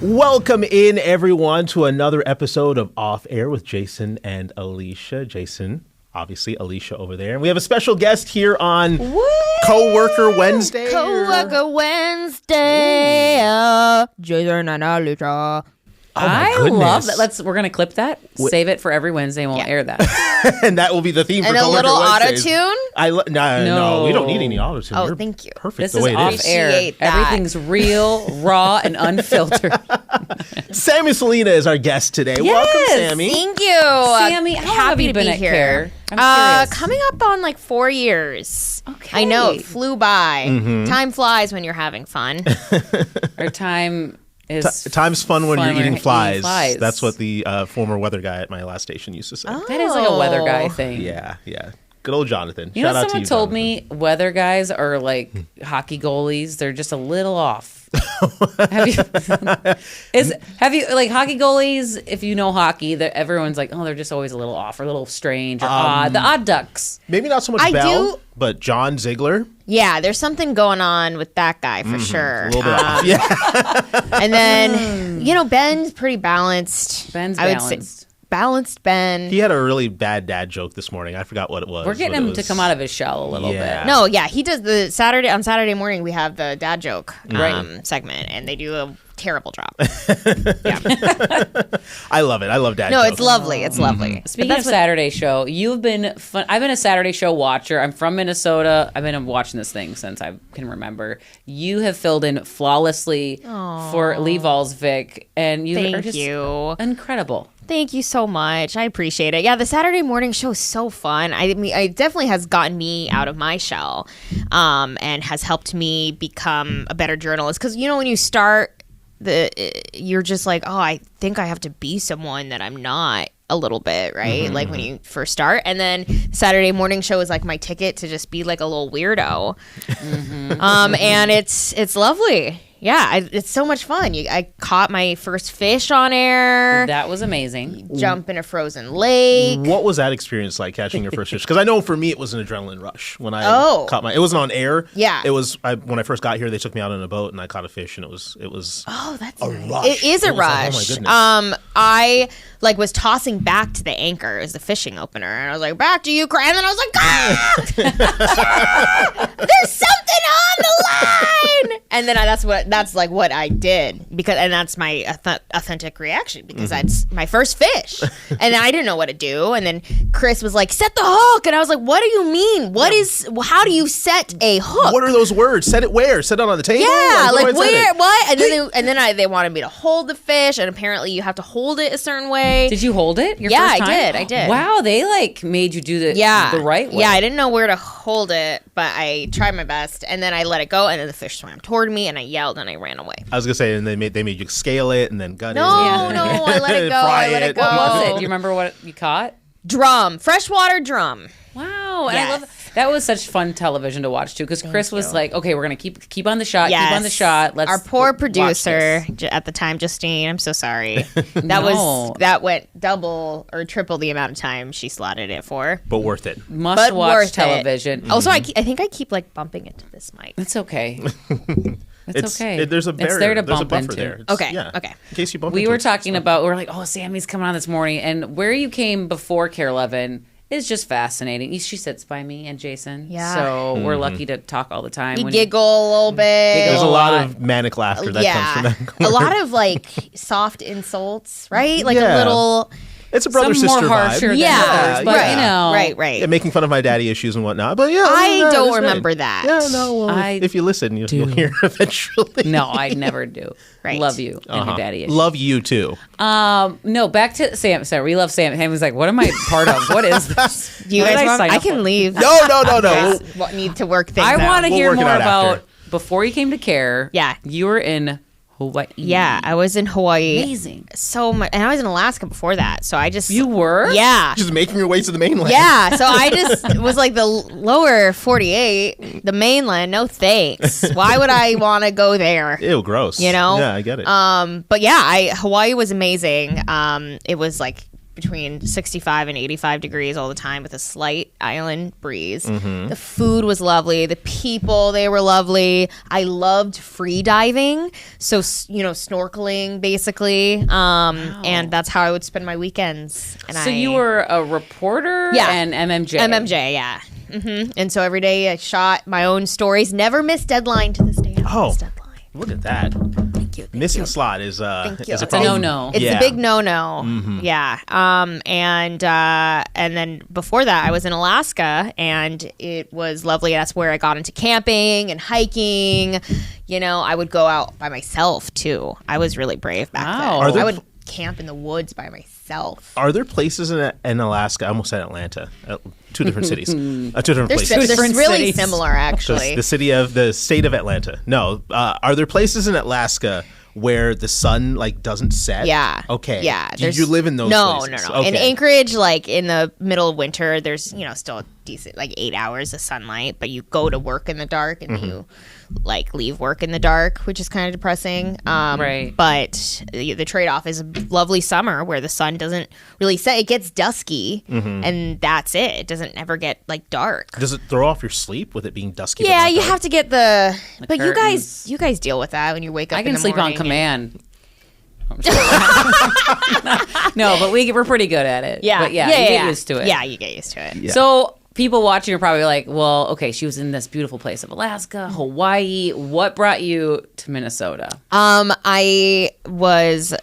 Welcome in, everyone, to another episode of Off Air with Jason and Alicia. Jason, obviously, Alicia over there. And we have a special guest here on Coworker Wednesday. Coworker Wednesday. Jason and Alicia. I love that. We're gonna clip that, save it for every Wednesday, and we'll air that. And that will be the theme for And a Coworker little Wednesdays. auto-tune? No, we don't need any auto-tune. Oh, You're thank you. Perfect This the is way it off is. air. Appreciate that. Everything's real, raw, and unfiltered. Samie Solina is our guest today. Welcome, Samie. Thank you. Samie, how happy have you to been be at here. KARE? I'm curious. Coming up on like 4 years. Okay. I know, it flew by. Mm-hmm. Time flies when you're having fun. Our time is Time's fun when you're eating flies. flies. That's what the former weather guy at my last station used to say. That is like a weather guy thing. Yeah. Good old Jonathan. You Shout know, out to someone you, told Jonathan. me weather guys are like hockey goalies. They're just a little off. have you like hockey goalies? If you know hockey, that everyone's like, oh, they're just always a little off or a little strange or odd. The odd ducks. Maybe not so much I Bell, do- but John Ziegler. Yeah, there's something going on with that guy for sure. A little bit off. Yeah. And then, Ben's pretty balanced. Ben's I would balanced. say balanced Ben. He had a really bad dad joke this morning. I forgot what it was. We're getting but it him to was- come out of his shell a little Yeah. bit. No, yeah, he does on Saturday morning we have the dad joke Right. segment, and they do a terrible job. I love it. I love dad No, jokes. it's lovely. It's lovely. Speaking of Saturday show, you've been fun. I've been a Saturday show watcher. I'm from Minnesota. I've been watching this thing since I can remember. You have filled in flawlessly for Lee Valsvik, and you are Thank just you. incredible. Thank you so much. I appreciate it. Yeah, the Saturday morning show is so fun. I mean, it definitely has gotten me out of my shell, and has helped me become a better journalist. Because when you start, you're just like, oh, I think I have to be someone that I'm not a little bit, right? Mm-hmm. Like when you first start, and then Saturday morning show is like my ticket to just be like a little weirdo. And it's lovely. Yeah, it's so much fun. I caught my first fish on air. That was amazing. Jump in a frozen lake. What was that experience like catching your first fish? Because I know for me it was an adrenaline rush when I caught it wasn't on air. Yeah. It was when I first got here. They took me out on a boat and I caught a fish and it was Oh, that's a nice. rush. It is a It was like, oh my rush. goodness. I was tossing back to the anchor as the fishing opener, and I was like, "Back to you, Cry," and then I was like, "Ah! There's something on the line!" And then that's what I did and that's my authentic reaction because that's my first fish, and then I didn't know what to do, and then Chris was like, "Set the hook," and I was like, "What do you mean? How do you set a hook?" What are those words? Set it where? Set it on the table? Yeah, Like, like what do I set where? it? What? And then they wanted me to hold the fish, and apparently you have to hold it a certain way. Did you hold it? Your Yeah, first I time? did, I did. Wow, they made you do the right way. Yeah, I didn't know where to hold it, but I tried my best, and then I let it go, and then the fish swam toward me, and I yelled, and I ran away. I was gonna say, and they made you scale it and then gut it. No, and then I let it go. fry I let it go. What was it? Do you remember what you caught? Freshwater drum. Wow, and Yes. I love that was such fun television to watch too because Chris was like, "Okay, we're gonna keep on the shot, Yes. keep on the shot." Let's Our poor watch producer this." at the time, Justine. I'm so sorry. No. That went double or triple the amount of time she slotted it for. But worth it. Must But watch worth it. television. Also, I think I keep bumping into this mic. It's okay. It's okay. There's a barrier. It's there to There's a bump buffer into. there. Okay, Yeah. okay. In case you bump We into were it. talking about. We're like, "Oh, Sammy's coming on this morning," and where you came before KARE 11 is just fascinating. She sits by me and Jason. Yeah. So we're lucky to talk all the time. We When- giggle a little bit. There's a lot lot. of manic laughter that comes from that. a lot of soft insults, right? Like Yeah. a little, It's a brother Some more sister harsher vibe. than yeah, others, but right, you know, right. Yeah, making fun of my daddy issues and whatnot. But yeah, other I than that, don't it's great. remember that. Yeah, no. Well, I if you listen, you'll hear eventually. No, I never do. Right. Love you and your daddy issues. Love you too. No, back to Sam. Sorry, we love Sam. Sam was like, "What am I part of? What is this?" Do you What did guys want? sign I up can for? leave. No. Need to work things I out. want to We'll hear work it more out about after. before you came to KARE. Yeah. you were in Hawaii. Yeah, I was in Hawaii. Amazing. So much, and I was in Alaska before that. So I just You were? yeah. Just making your way to the mainland. Yeah, so I just was like the lower 48, the mainland. No thanks. Why would I want to go there? Ew, gross. You know? Yeah, I get it. But yeah, Hawaii was amazing. It was like between 65 and 85 degrees all the time with a slight island breeze. The food was lovely. The people, they were lovely. I loved free diving. So, snorkeling basically. And that's how I would spend my weekends. And So you were a reporter and MMJ. MMJ, yeah. And so every day I shot my own stories. Never missed deadline to this day. Missed deadline. Look at that. Thank you. Missing slot is a It's problem. no-no. It's a big no-no. Yeah. And then before that, I was in Alaska, and it was lovely. That's where I got into camping and hiking. I would go out by myself too. I was really brave back then. I would camp in the woods by myself. Are there places in Alaska? I almost said Atlanta. Two different cities. Two different places. They're really cities. similar, actually. The state of Atlanta. No. Are there places in Alaska where the sun doesn't set? Yeah. Okay. Yeah. Do you live in those places? No. Okay. In Anchorage, in the middle of winter, there's still a decent 8 hours of sunlight, but you go to work in the dark and you leave work in the dark, which is kind of depressing. Right. But the trade-off is a lovely summer where the sun doesn't really set. It gets dusky, and that's it. It doesn't ever get dark. Does it throw off your sleep with it being dusky? Yeah, you have to get the but curtains. you guys deal with that when you wake up. I can in the sleep on morning command. No, but we're pretty good at it. Yeah. But you get used to it. Yeah, you get used to it. Yeah. So people watching are probably like, well, okay, she was in this beautiful place of Alaska, Hawaii. What brought you to Minnesota? I was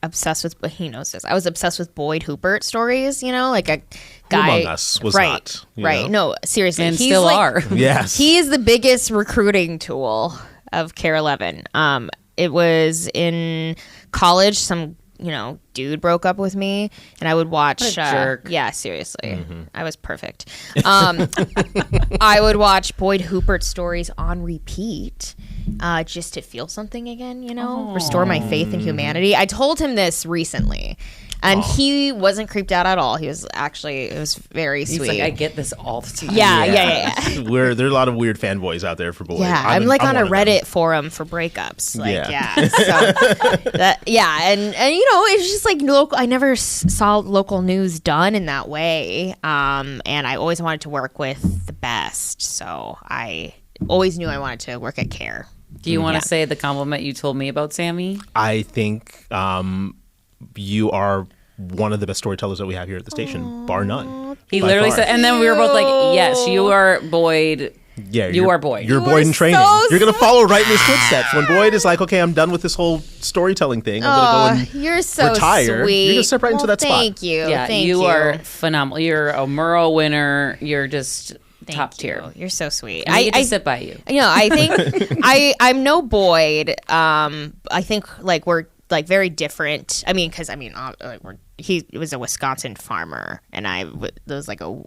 obsessed with, he knows this. I was obsessed with Boyd Hubert stories, a guy. Who among us was not? Right. No, seriously. And he's still are. Yes. He is the biggest recruiting tool of KARE 11. It was in college, some dude broke up with me, and I would watch. What a jerk. Yeah, seriously, I was perfect. I would watch Boyd Hubert stories on repeat, just to feel something again. Restore my faith in humanity. I told him this recently, and he wasn't creeped out at all. He was it was very sweet. He's like, I get this all the time. Yeah. There are a lot of weird fanboys out there for Boyd. Yeah, I'm on a Reddit forum for breakups. So and it's just local. I never saw local news done in that way. And I always wanted to work with the best, so I always knew I wanted to work at KARE. Do you want to say the compliment you told me about Samie? I think you are one of the best storytellers that we have here at the station, bar none. He literally said, and then we were both like, yes, you are Boyd. Yeah, you are Boyd. You're Boyd in training. so You're going to follow right in his footsteps. When Boyd is like, okay, I'm done with this whole storytelling thing. I'm going to go and you're so retire. sweet. You're going to step right into that spot. Thank you. Yeah, Thank you are phenomenal. You're a Murrow winner. You're just top tier. You're so sweet. I get to sit by you. I think I'm no Boyd. I think we're very different. I mean, because he was a Wisconsin farmer, and I was a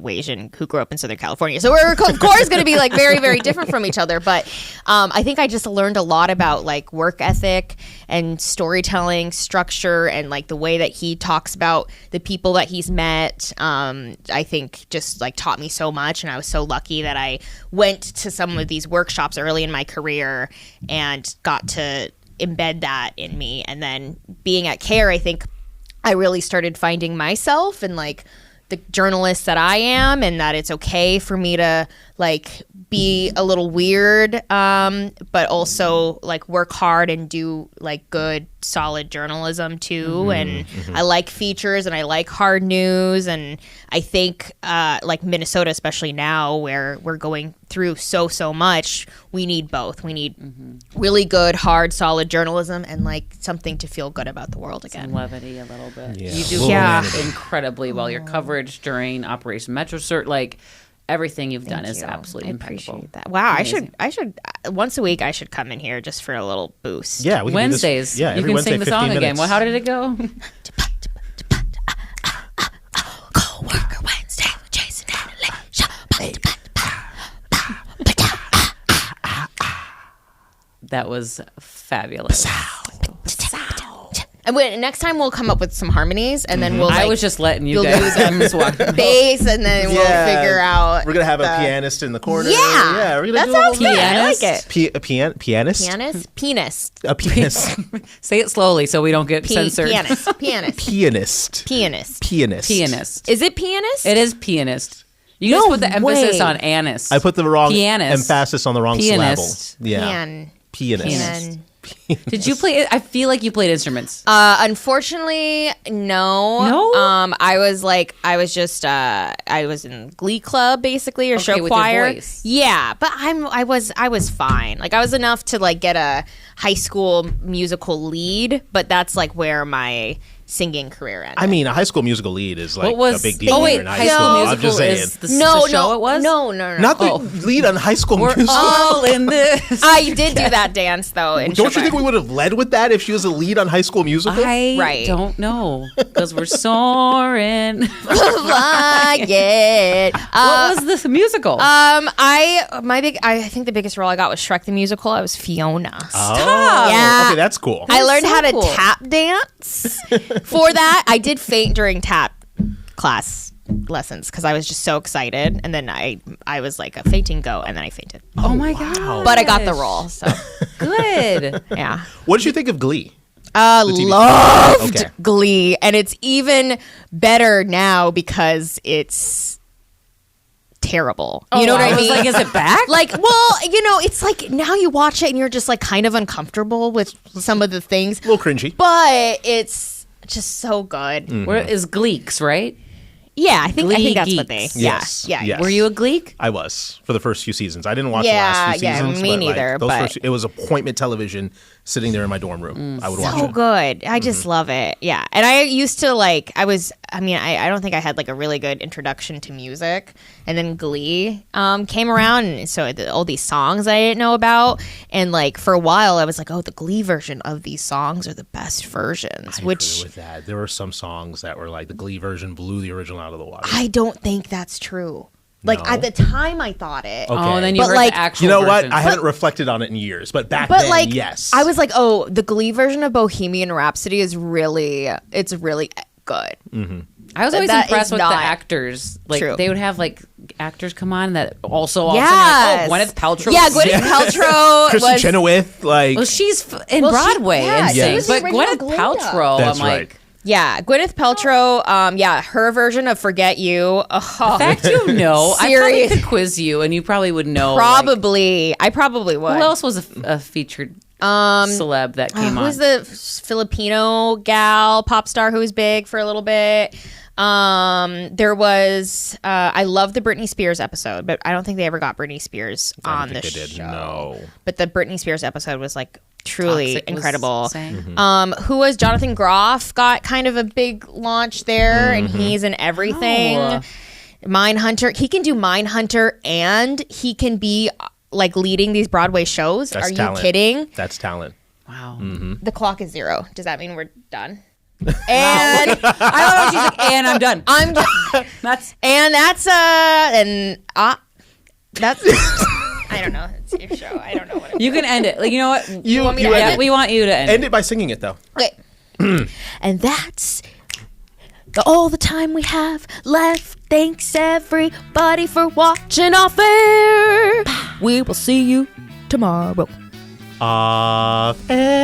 Asian who grew up in Southern California. So we're of course going to be very, very different from each other. But I think I just learned a lot about work ethic and storytelling structure, and the way that he talks about the people that he's met. I think just taught me so much, and I was so lucky that I went to some of these workshops early in my career and got to embed that in me. And then being at KARE, I think I really started finding myself and the journalist that I am, and that it's okay for me to be a little weird, but also work hard and do good, solid journalism too. And I like features, and I like hard news, and I think Minnesota, especially now where we're going through so much, we need both. We need really good, hard, solid journalism, and something to feel good about the world again. Some levity a little bit. Yeah. You do incredibly well. Your coverage during Operation Metro Cert, everything you've done is absolutely impeccable. Appreciate that. Wow, amazing. I should once a week I should come in here just for a little boost. Yeah, we can Wednesdays. Do this. Yeah, you every can Wednesday, sing the song 15 again. minutes. Well, how did it go? Co-worker Wednesday with Jason and Alicia. That was fabulous. next time we'll come up with some harmonies, and then we'll. I was just letting you you'll guys. do the bass, and then we'll figure out. We're gonna have a pianist in the corner. Yeah, we're gonna that do sounds a good. little I like it. a pianist. Pianist. A pianist. Say it slowly so we don't get censored. Pianist. Pianist. Is it pianist? It is pianist. You just put the emphasis on anise. I put the wrong Pianist. emphasis on the wrong Pianist. syllable. Yeah. Pianist. Did you play? I feel like you played instruments. Unfortunately, no. No? I was in Glee Club basically, or show with choir. your voice. Yeah, but I was fine. Like I was enough to like get a high school musical lead, but that's like where my singing career ended. I mean, a High School Musical lead is like a big deal. Oh wait, when you're in High high School school. Musical I'm just saying. is the show it was? No. Not the lead on High School We're Musical. all in this. I did do that dance though. In Don't you Sugar. think we would have led with that if she was a lead on High School Musical? I don't know because we're soaring. Flying. What was the musical? I think the biggest role I got was Shrek the Musical. I was Fiona. Oh, Yeah. okay, that's cool. I learned so how to cool. tap dance for that. I did faint during tap class lessons because I was just so excited, and then I was like a fainting goat, and then I fainted. Oh my god! But I got the role, so Good. yeah. What did you think of Glee? Loved Okay. Glee, and it's even better now because it's terrible. You know what I mean? Like, is it back? Like, well, it's like now you watch it and you're just like kind of uncomfortable with some of the things, A little cringy. but it's just so good. Where is Gleeks, right? Yeah, I think Glee that's what geeks. they. Yes. Yeah. Yes. Were you a Gleek? I was for the first few seasons. I didn't watch the Yeah, last few yeah, seasons. me but, neither, Like, those but- first, it was appointment television sitting there in my dorm room. I would watch So it. good. I just love it. Yeah. And I used to like, I don't think I had like a really good introduction to music. And then Glee came around. And so all these songs I didn't know about. And like for a while, I was like, oh, the Glee version of these songs are the best versions. I agree with that. There were some songs that were like the Glee version blew the original out of the water. I don't think that's true. Like No? at the time, I thought it. Okay. Oh, and then you But, heard like- the actual You know what? version. I haven't reflected on it in years, but back But then, like, yes. I was like, oh, the Glee version of Bohemian Rhapsody is really good. I was always that impressed is with the not actors. Like true. they would have like actors come on that also like, Yes. oh, Gwyneth Paltrow. Yeah, Gwyneth Paltrow Kristen was. Chenoweth, like, Well, she's in Well, she- Broadway yeah, and she sings, was the but original Gwyneth Glinda. Paltrow, That's I'm right. like, Yeah, Gwyneth Paltrow. Her version of "Forget You." in fact, I probably Serious. could quiz you, and you probably would know. Probably, I probably would. Like, who else was a featured celeb that came on? Who's the Filipino gal pop star who was big for a little bit? There was. I love the Britney Spears episode, but I don't think they ever got Britney Spears on the think they did. show. No. But the Britney Spears episode was like truly Toxic was incredible. saying. Who was Jonathan Groff got kind of a big launch there, and he's in everything. Oh. Mindhunter, he can do Mindhunter, and he can be like leading these Broadway shows. That's Are talent. you kidding? That's talent. Wow. The clock is 0. Does that mean we're done? And I don't know. She's like, and I'm done. I'm done. That's That's I don't know. It's your show. I don't know what. you can end it. Like, you know what? You want me to end end Yeah, it. we want you to end. End it by singing it, though. Okay. And that's all the time we have left. Thanks everybody for watching Off Air. We will see you tomorrow. Off air.